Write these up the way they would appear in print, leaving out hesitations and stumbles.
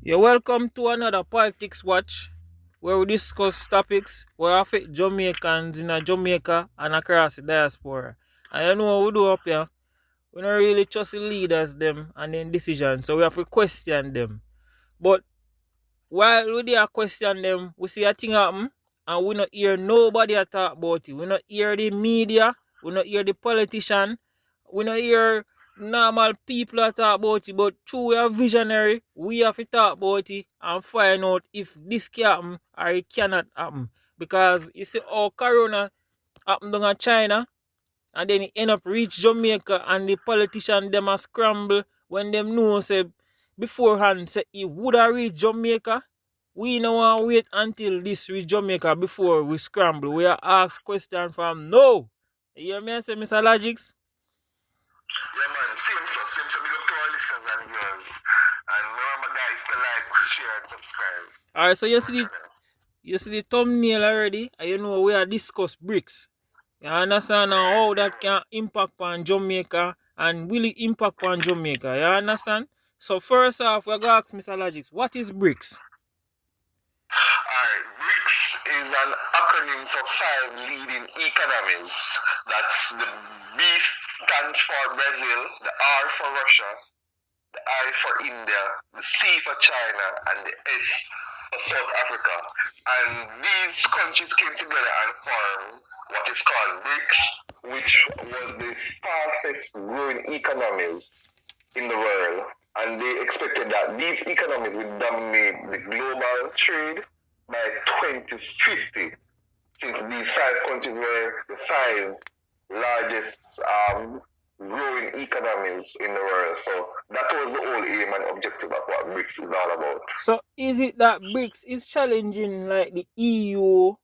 You're welcome to another Politics Watch, where we discuss topics where affect Jamaicans in Jamaica and across the diaspora. And you know what we do up here? We don't really trust the leaders them and then decisions, so we have to question them. But while we there question them, we see a thing happen and we not hear nobody talk about it. We not hear the media, we not hear the politician, we not hear normal people talk about it, but through we are visionary, we have to talk about it and find out if this can happen or it cannot happen. Because you see how Corona happened down in China and then it end up reach Jamaica and the politician them a scramble when them know say beforehand say it would have reached Jamaica. We no want to wait until this reach Jamaica before we scramble. We are asked question from no. You hear me I say, Mr. Logics? Yeah, man, same so big up to our listeners and viewers. And remember, guys, to like, share, and subscribe. Alright, so you see the thumbnail already, and you know we are discuss BRICS. You understand now how that can impact on Jamaica and will it impact on Jamaica? You understand? So first off, we're gonna ask Mr. Logics, what is BRICS? Alright, BRICS is an acronym for 5 leading economies. That's the B stands for Brazil, the R for Russia, the I for India, the C for China, and the S for South Africa. And these countries came together and formed what is called BRICS, which was the fastest growing economies in the world. And they expected that these economies would dominate the global trade by 2050, since these 5 countries were the 5 largest growing economies in the world. So that was the whole aim and objective of what BRICS is all about. So is it that BRICS is challenging like the EU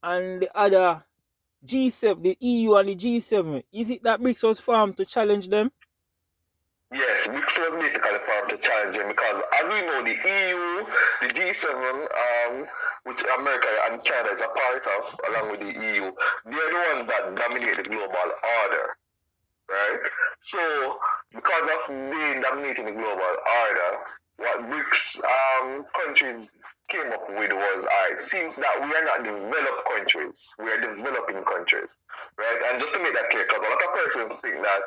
and the other G7, the EU and the G7? Is it that BRICS was formed to challenge them? Yes, BRICS was basically formed to challenge them because, as we know, the EU, the G7, which America and China is a part of, along with the EU, they're the ones that dominate the global order, right? So, because of them dominating the global order, what BRICS countries came up with was, since that we are not developed countries, we are developing countries, right? And just to make that clear, because a lot of persons think that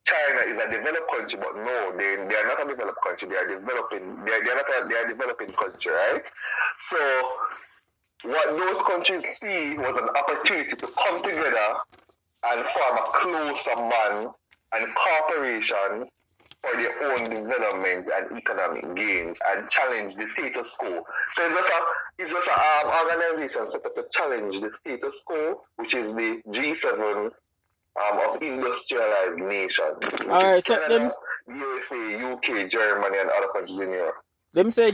China is a developed country, but no, they are not a developed country. They are developing. They are developing country, right? So what those countries see was an opportunity to come together and form a closer bond and cooperation for their own development and economic gains and challenge the status quo. So it's just an organization set up to challenge the status quo, which is the G7 of industrialized nations, which Alright, is so Canada, USA, UK, Germany, and other countries in Europe. They say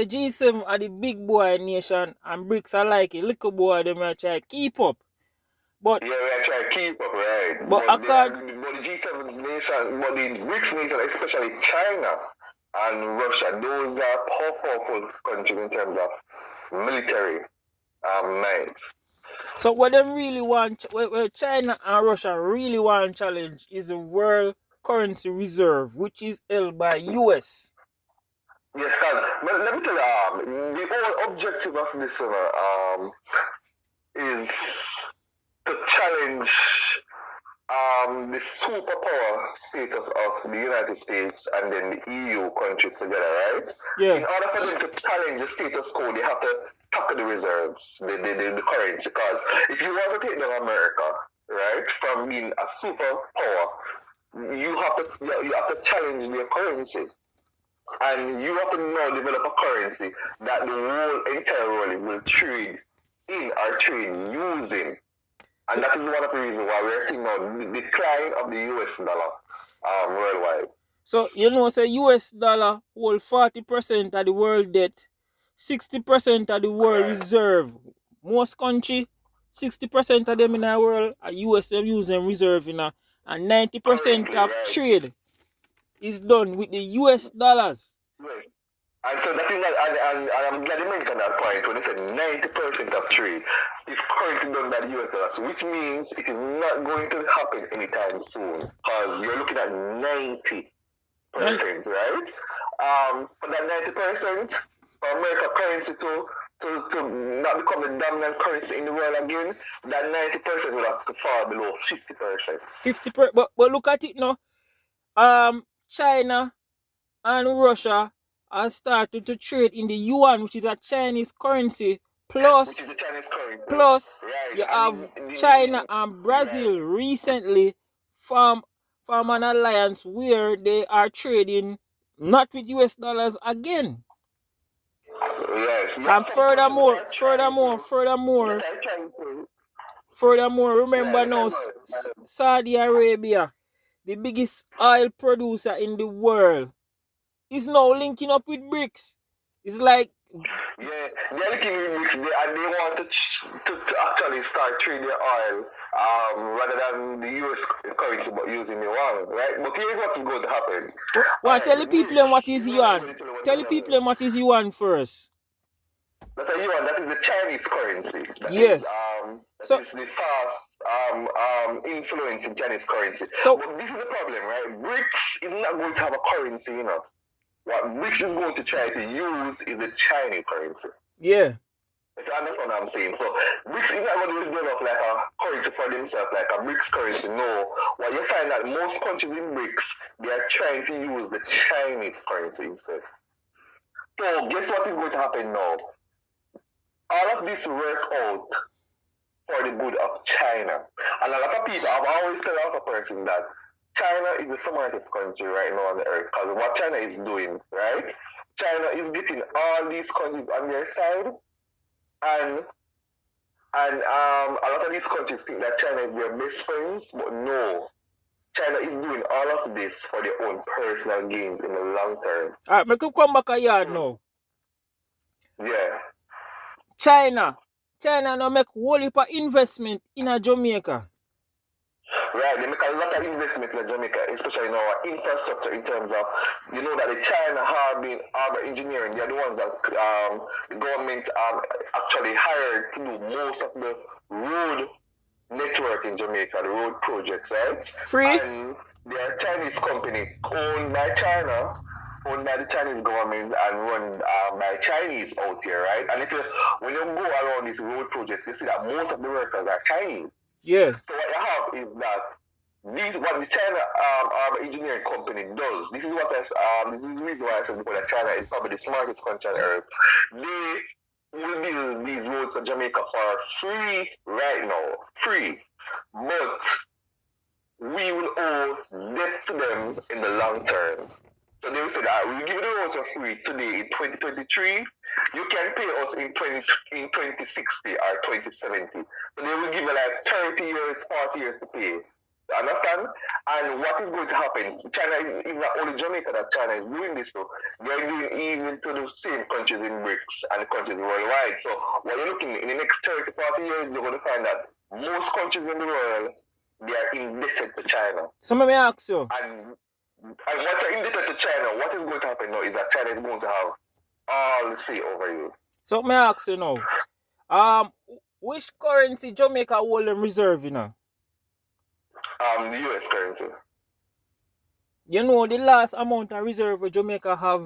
G7 are the big boy nation and BRICS are like a little boy them are try keep up. But yeah, we are trying to keep up, right? But the G7 nation, but the BRICS nation, especially China and Russia, those are powerful countries in terms of military might. So what them really want, what China and Russia really want challenge is the world currency reserve, which is held by US. Yes, but let me tell you, the whole objective of this is to challenge the superpower status of the United States and then the EU countries together, right? Yeah. In order for them to challenge the status quo, they have to tackle the reserves, the currency. Because if you want to take down America, right, from being a superpower, you have to challenge their currency. And you have to now develop a currency that the whole entire world will trade in or trade using. And that is one of the reasons why we're seeing now the decline of the US dollar worldwide. So, you know, say US dollar hold 40% of the world debt, 60% of the world reserve. Most country, 60% of them in the world are US them using reserve in a, and 90% of trade is done with the US dollars. Right. And so that is and I'm glad you mentioned that point when they said 90% of trade is currently done by the US dollars, which means it is not going to happen anytime soon because you're looking at 90%, right? for that 90%, for America currency to not become the dominant currency in the world again, that 90% will have to fall below 50%. 50%, but look at it now. China and Russia are starting to trade in the Yuan, which is a Chinese currency. Which is the Chinese currency. Plus Right. you And have China and Brazil recently form an alliance where they are trading not with US dollars again. Yes. And furthermore, remember now, Saudi Arabia, the biggest oil producer in the world, is now linking up with BRICS. It's like, yeah, they're looking with BRICS, and they want to actually start trading oil rather than the US currency, but using Yuan, right? But here's what is going to happen. Well, tell the people what is Yuan. Tell the people what is Yuan first. That's a Yuan. That is the Chinese currency. Yes. That is the fast influence in Chinese currency. So, but this is the problem, right? BRICS is not going to have a currency, you know. What BRICS is going to try to use is the Chinese currency. Yeah. You understand what I'm saying? So BRICS is not going to develop like a currency for themselves, like a BRICS currency. No. What you find that most countries in BRICS, they are trying to use the Chinese currency instead. So guess what is going to happen now? All of this work out for the good of China. And a lot of people, I've always told a lot of person that China is the smartest country right now on the earth, because what China is doing, right? China is getting all these countries on their side, and a lot of these countries think that China is their best friends, but no. China is doing all of this for their own personal gains in the long term. Alright, I could come back a yard now. Yeah. China now make whole heap of investment in a Jamaica. Right, they make a lot of investment in Jamaica, especially in our infrastructure in terms of, you know, that the China Harbour Engineering, they're the ones that the government actually hired to do most of the road network in Jamaica, the road projects, right? Free? And they're a Chinese company owned by China, owned by the Chinese government and run by Chinese out here, right? And when you go around these road projects, you see that most of the workers are Chinese. Yeah. So what you have is that what the China Harbour Engineering Company does, this is the reason why I said before that China is probably the smartest country on earth. They will build these roads for Jamaica for free right now. Free. But we will owe debt to them in the long term. So they will say that we'll give you the roads for free today in 2023. You can pay us in 2060 or 2070. So they will give you like 30 years, 40 years to pay. Understand? And what is going to happen? China is not only Jamaica that China is doing this, so they're doing even to the same countries in BRICS and countries worldwide. So what you're looking in the next 30, 40 years, you're going to find that most countries in the world, they are indebted to China. So let me ask you. And once you're indebted to China, what is going to happen now is that China is going to have all the say over you. So let me ask you now. Which currency Jamaica hold them reserve, you know? The US currency. You know the last amount of reserve Jamaica have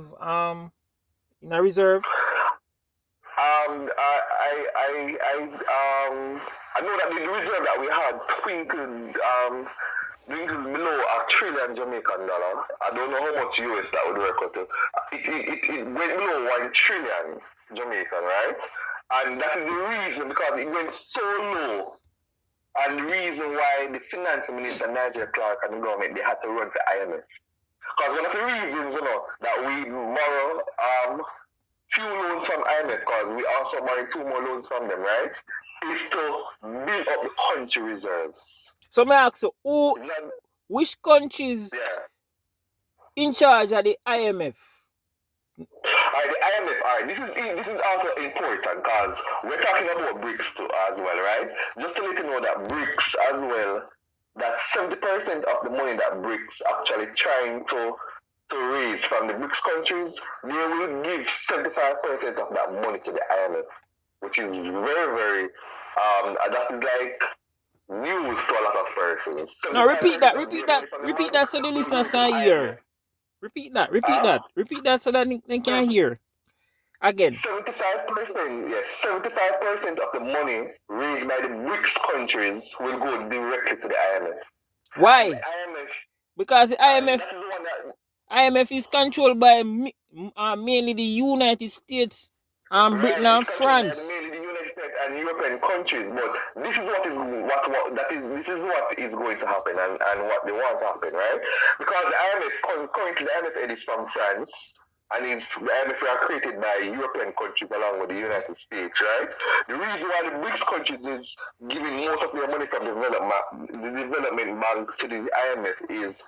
in a reserve? I know that the reserve that we had twinkled below $1 trillion Jamaican dollar. I don't know how much US that would work out to. It went below $1 trillion Jamaican, right? And that is the reason, because it went so low. And the reason why the finance minister, Nigel Clark, and the government, they had to run to IMF. Because one of the reasons, you know, that we borrow few loans from IMF, because we also borrow 2 more loans from them, right? Is to build up the country reserves. So may I ask you, which countries in charge of the IMF? The IMF, this is also important, because we're talking about BRICS too as well, right? Just to let you know that BRICS as well, that 70% of the money that BRICS actually trying to raise from the BRICS countries, they will give 75% of that money to the IMF, which is very, very, that is like news to a lot of persons. No, repeat that so the listeners can hear. Repeat that so that they can hear again. 75%, yes, 75% of the money raised by the BRICS countries will go directly to the IMF. Why? And the IMF, Because the IMF, that is the one that, IMF is controlled by mainly the United States and Britain right, and it's controlled by France. mainly the United States and European countries. But this is this is what is going to happen and what they want to happen, right? Because the IMF currently the IMF aid is from France. And the IMF are created by European countries along with the United States, right? The reason why the BRICS countries is giving most of their money from the development bank to the IMF is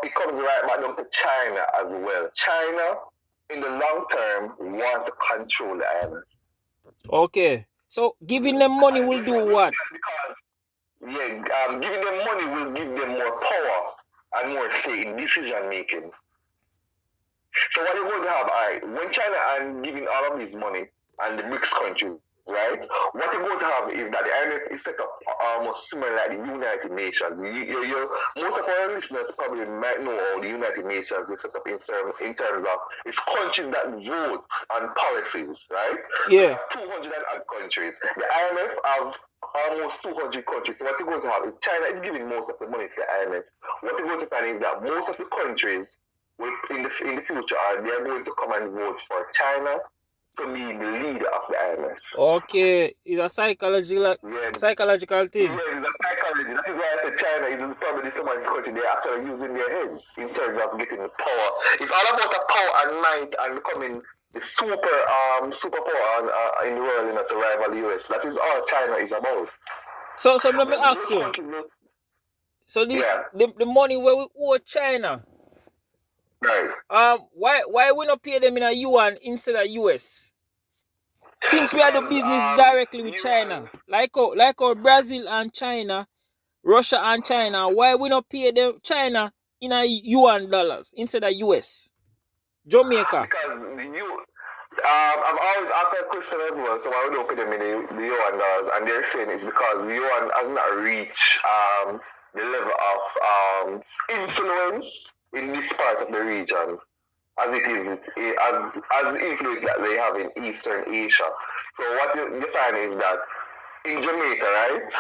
it comes right back down to China as well. China, in the long term, wants to control the IMF. Okay. So giving them money And will do what? because, giving them money will give them more power and more say in decision making. So what you're going to have, when China are giving all of this money and the BRICS countries, right? What you're going to have is that the IMF is set up almost similar like the United Nations. Most of our listeners probably might know how the United Nations is set up in terms of it's countries that vote on policies, right? Yeah. We have 200 countries. The IMF have almost 200 countries. So what you're going to have is China is giving most of the money to the IMF. What you're going to find is that most of the countries in the future they are going to come and vote for China to be the leader of the IMF. Okay, it's a psychological thing. Yeah, it's a psychology. That is why I said China is probably so much country they're actually using their heads in terms of getting the power. It's all about the power and might and becoming the superpower in the world, to rival the US. That is all China is about. So let me ask you. So the money where we owe China, right? Why we not pay them in a Yuan instead of US? Since we are the business directly with China, like our Brazil and China, Russia and China, why we not pay them China in a Yuan dollars instead of US? Jamaica. Because I've always asked that question as well, so I would open them in the Yuan dollars, and they're saying it's because the Yuan has not reached the level of influence in this part of the region as it is as the influence that they have in Eastern Asia. So what you find is that in Jamaica, right,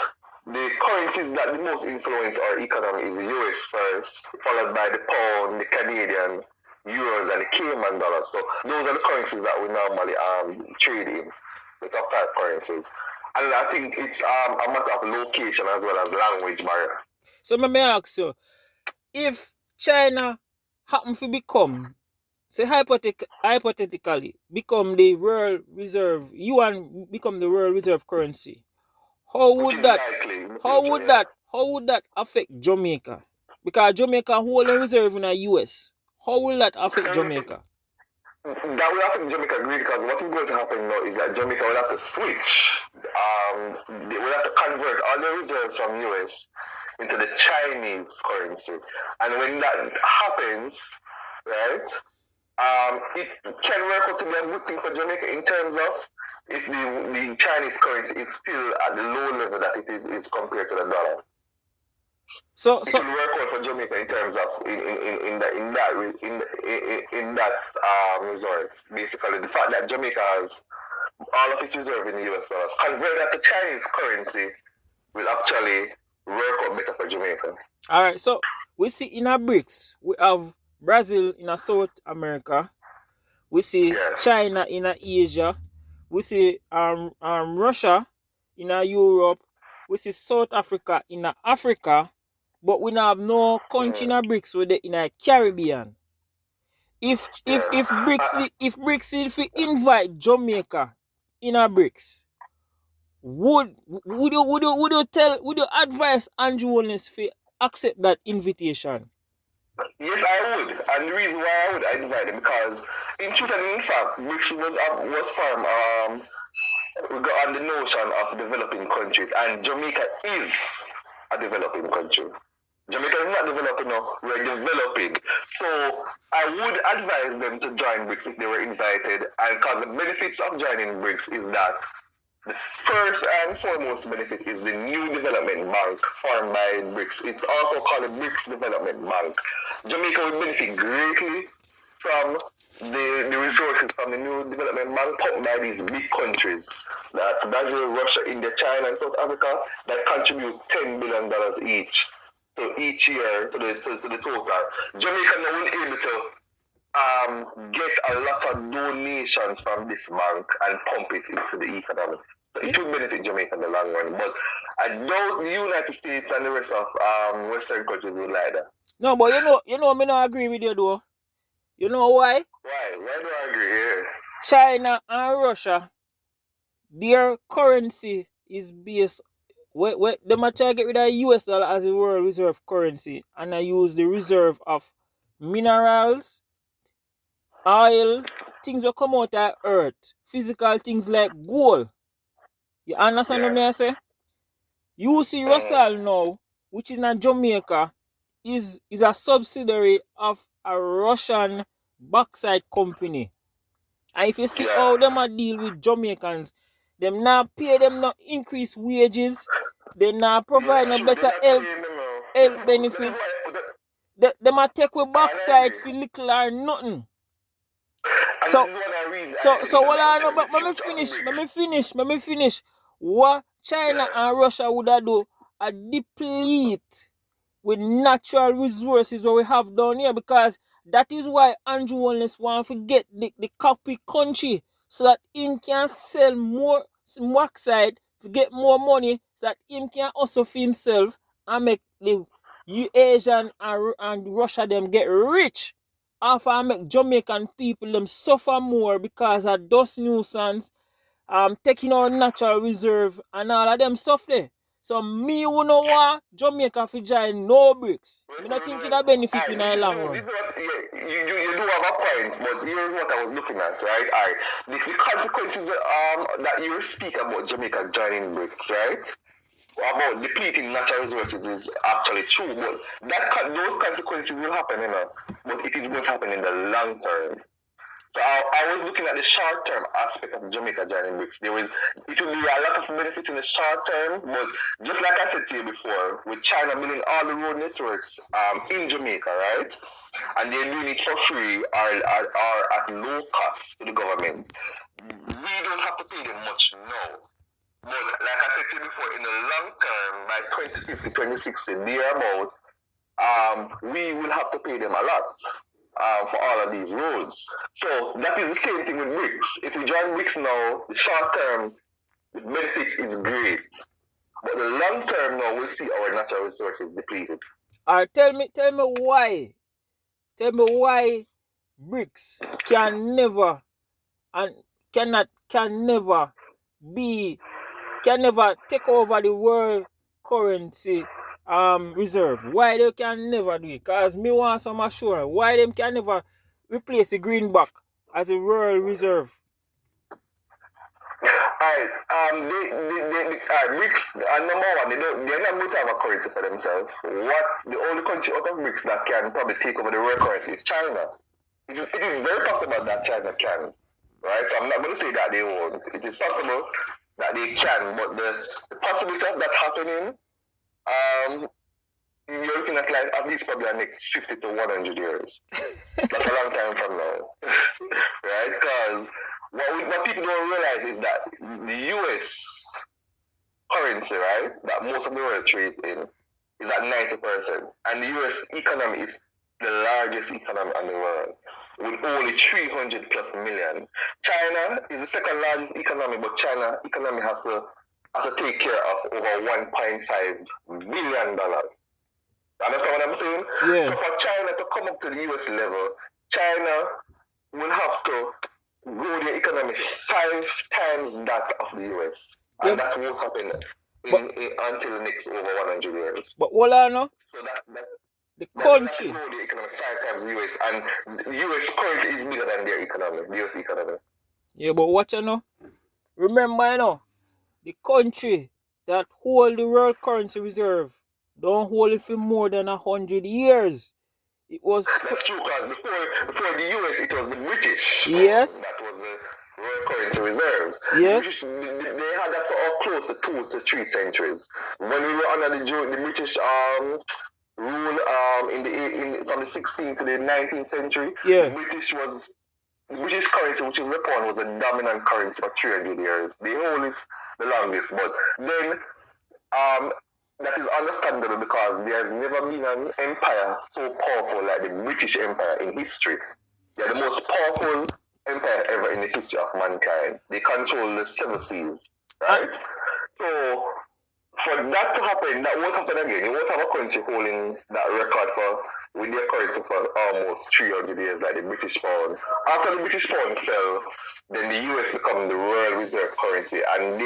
the currencies that the most influence our economy is the US first, followed by the pound, the Canadian, euros, and the Cayman dollar. So those are the currencies that we normally trade in, the top 5 currencies. And I think it's a matter of location as well as language barrier. So let me ask you, if China happen to become, say hypothetically, become the world reserve, Yuan become the world reserve currency, how would that affect Jamaica? Because Jamaica hold a reserve in the US. How will that affect Jamaica? That will affect Jamaica greatly because what is going to happen now is that Jamaica will have to switch. They will have to convert all the reserves from US into the Chinese currency. And when that happens, right, it can work out to be a good thing for Jamaica in terms of if the Chinese currency is still at the low level that it is compared to the dollar. So it will work out for Jamaica in terms of in that resort. Basically, the fact that Jamaica has all of its reserve in the US dollars, convert that to Chinese currency will actually work out better for Jamaica. All right, so we see in our BRICS, we have Brazil in a South America, we see China in a Asia, we see Russia in a Europe, we see South Africa in a Africa, but we now have no country in a BRICS with it in a Caribbean. If BRICS invite Jamaica in a BRICS, would you advise Andrew Holness to accept that invitation? Yes, I would. And the reason why I would invite him because in truth and in fact, BRICS was formed on the notion of developing countries, and Jamaica is a developing country. Jamaica is not developing now, we're developing. So I would advise them to join BRICS if they were invited, and because the benefits of joining BRICS is that The first and foremost benefit is the new development bank formed by BRICS. It's also called the BRICS Development Bank. Jamaica will benefit greatly from the resources from the new development bank pumped by these big countries. That's Brazil, Russia, India, China, and South Africa that contribute $10 billion each. So each year to the total. Jamaica now will be able to get a lot of donations from this bank and pump it into the economy. So it will benefit Jamaica in the long run. But I doubt the United States and the rest of Western countries will like that. No, but you know, me not agree with you though. You know why? Why? Why do I agree here? China and Russia, their currency is based. They might try to get rid of the US dollar as a world reserve currency, and I use the reserve of minerals, oil, things that come out of earth, physical things like gold. You understand what I say? You see Russell now, which is in Jamaica, is a subsidiary of a Russian backside company. And if you see how them a deal with Jamaicans, them not pay them no increased wages, they not provide no better health benefits. Them a take with backside for little or nothing. So what I know, but let me finish. What China and Russia would do a deplete with natural resources what we have down here, because that is why Andrew Wallace want to get the copy country so that him can sell more oxide to get more money, so that him can also for himself and make the Asian and Russia them get rich. After I make Jamaican people them suffer more because of dust nuisance, taking our natural reserve and all of them stuff there. So me who know what Jamaica for join no BRICS. I don't think it'll benefit in the long run. You do have a point, but here's what I was looking at, right? The consequences that you speak about Jamaica joining BRICS, right? About depleting natural resources is actually true, but those consequences will happen, but it is going to happen in the long term. So I was looking at the short-term aspect of Jamaica joining BRICS. It will be a lot of benefits in the short term, but just like I said to you before, with China building all the road networks in Jamaica, right? And they're doing it for free or at low cost to the government. We don't have to pay them much now. But like I said to you before, in the long term, by 2050, 2060, thereabout, we will have to pay them a lot. For all of these roads. So that is the same thing with BRICS. If we join BRICS now, the short term, the benefit is great. But the long term now, we'll see our natural resources depleted. Tell me why. Tell me why BRICS can never take over the world currency reserve. Why they can never do it? Because me want some assurance. Why them can never replace the greenback as a world reserve? Alright, BRICS, number one, they're not going to have a currency for themselves. The only country out of BRICS that can probably take over the world currency is China. It is very possible that China can, right? So I'm not going to say that they won't. It is possible that they can, but the possibility of that happening, you're looking at like at least probably the next 50 to 100 years. That's a long time from now, right? Because what people don't realize is that the U.S. currency, right, that most of the world trades in, is at 90%, and the U.S. economy is the largest economy in the world, with only 300 plus million. China is the second largest economy, but China economy has to take care of over $1.5 billion. Understand what I'm saying? Yeah. So for China to come up to the US level, China will have to grow their economy 5 times that of the US. And that won't happen until the next over 100 years. But what I know? So that the country grow their economy 5 times the US, and the US currently is bigger than their economy, the US economy. Yeah, but what you know? Remember, the country that hold the world currency reserve don't hold it for more than 100 years. It was that's true, because before the US, it was the British. Yes. That was world currency reserves. Yes. They had that for close to 2 to 3 centuries. When we were under the British rule from the 16th to the 19th century, Yeah. the British currency, which is the pound, was a dominant currency for 300 years. They hold it the longest, but then that is understandable because there has never been an empire so powerful like the British Empire in history. They are the most powerful empire ever in the history of mankind. They control the 7 seas, right? So for that to happen, that won't happen again. You won't have a country holding that record with their currency for almost 300 years, like the British pound. After the British pound fell, then the US become the world reserve currency. And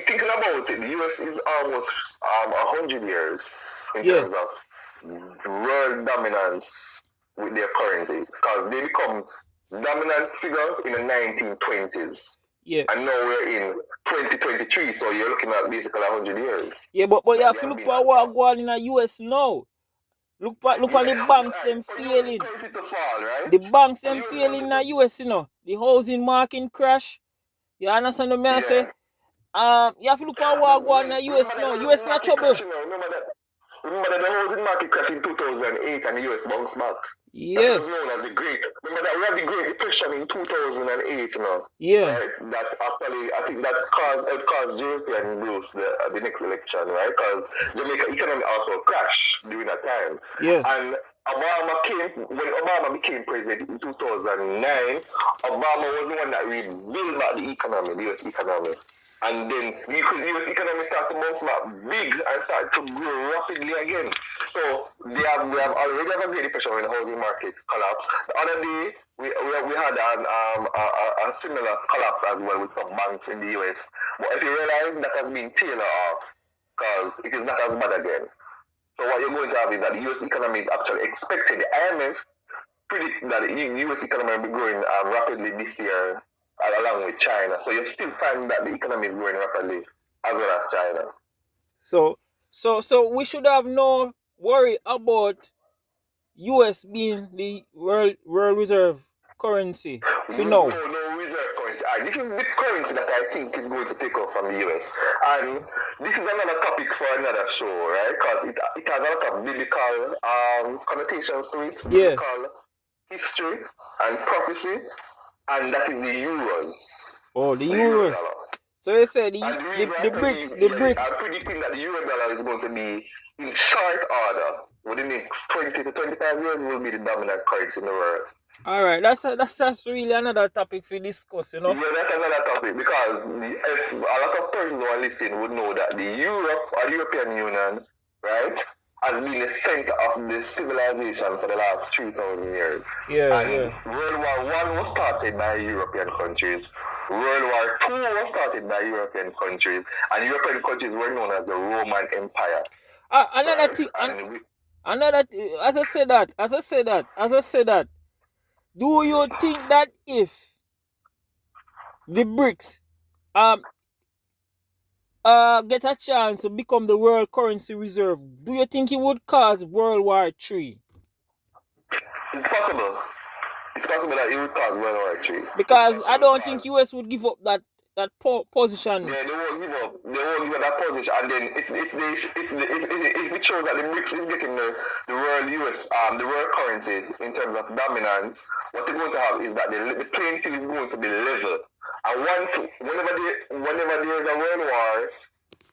thinking about it, the US is almost 100 years in terms of world dominance with their currency, because they become dominant figure in the 1920s. Yeah. And now we're in 2023, so you're looking at basically 100 years. Yeah, but you have to look for what going on in the US now. Look on the banks them failing. Right? The banks them failing in the US, you know. The housing market crash. You understand what I say? You have to look for what going on in the US now. US not trouble. Remember that the housing market crashed in 2008 and the US bounced back. Yes. That was known as the Great. Remember that we had the Great Depression in 2008, you know? Yeah. Right? That actually, I think that caused Jamaica and lose the next election, right? Because Jamaica economy also crashed during that time. Yes. And when Obama became president in 2009, Obama was the one that rebuilt back the economy, the US economy. And then the US economy started to bounce back big and started to grow rapidly again. So they have already have a great depression when the housing market collapsed. The other day we had a similar collapse as well with some banks in the US. But if you realize that has been tailored off, because it is not as bad again. So what you're going to have is that the US economy is actually expected. The IMF predicts that the US economy will be growing rapidly this year, along with China. So you still find that the economy is growing rapidly as well as China. So we should have no worry about US being the world reserve currency for now. No reserve currency. This is the currency that I think is going to take off from the US. And this is another topic for another show, right? Because it has a lot of biblical connotations to it. Yeah. Biblical history and prophecy. And that is the euros. Oh, the euros. So you say the BRICS. I'm predicting that the euro dollar is going to be in short order within the next 20 to 25 years will be the dominant currency in the world. Alright, that's really another topic for discuss, you know? Yeah, that's another topic because if a lot of persons who are listening would know that the Europe or the European Union, right, has been the center of the civilization for the last 3,000 years. Yeah, and World War I was started by European countries. World War II was started by European countries, and European countries were known as the Roman Empire. Another thing, as I said that, do you think that if the BRICS get a chance to become the world currency reserve, do you think it would cause World War III? It's possible. It's possible that it would cause World War III. Because I don't think US would give up that position. Yeah, they won't give up. They won't give up that position. And then if it shows that the BRICS is getting the world the world currency in terms of dominance, what they're going to have is that the playing field is going to be level. And whenever there's a world war,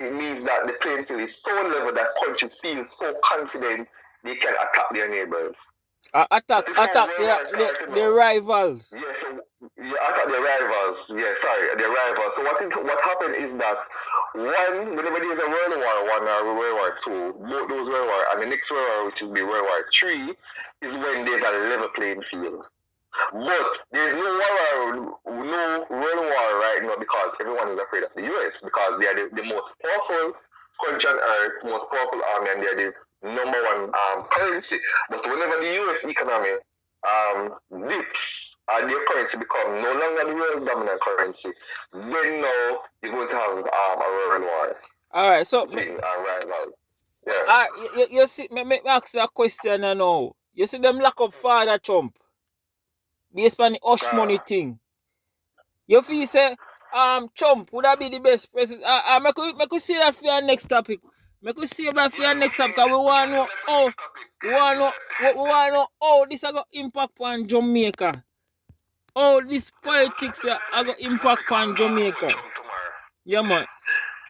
it means that the playing field is so level that countries feel so confident they can attack their neighbors. Attack their rivals. Yeah, so attack their rivals. Yeah, sorry, their rivals. So what happened is that whenever there's a World War I or World War II, both those World War and the next World War, which will be World War III, is when there's a level playing field. But there's no World War right now because everyone is afraid of the US because they are the most powerful country on earth, most powerful army, and they're the number one currency. But whenever the US economy dips and their currency become no longer the world dominant currency, then now you're going to have a world war. Alright, so yeah. You see, me ask you a question now. You see them lock up Father Trump based on the hush money thing. You feel say Trump would that be the best president? Make we see that for your next topic. Make we see that for your next topic. Cause we want to know how we want to know how this are going to impact on Jamaica. How this politics are going to impact on Jamaica. Yeah, man.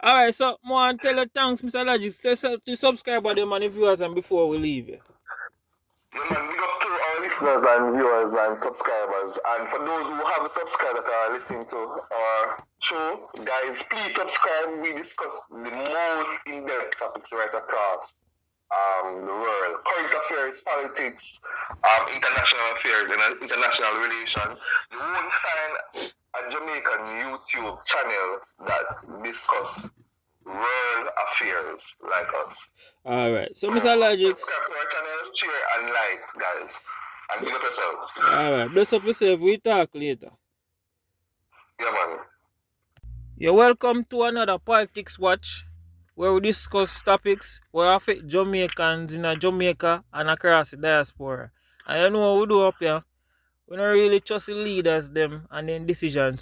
Alright, so I want to tell you thanks, Mr. Logic. Say to subscribe to them and the viewers and before we leave. Yeah, man, big up to our listeners and viewers and subscribers. And for those who haven't subscribed that are listening to our show, guys, please subscribe. We discuss the most in-depth topics right across the world. Current affairs, politics, international affairs, and international relations. You won't find a Jamaican YouTube channel that discuss world affairs like us. Alright, so Mr. Logic. Subscribe to our channel, share and like, guys. And big up yourself. Alright, bless up yourself. We talk later. Yeah, man. You're welcome to another Politics Watch, where we discuss topics where affect Jamaicans in Jamaica and across the diaspora. And you know what we do up here? We don't really trust the leaders them and then decisions.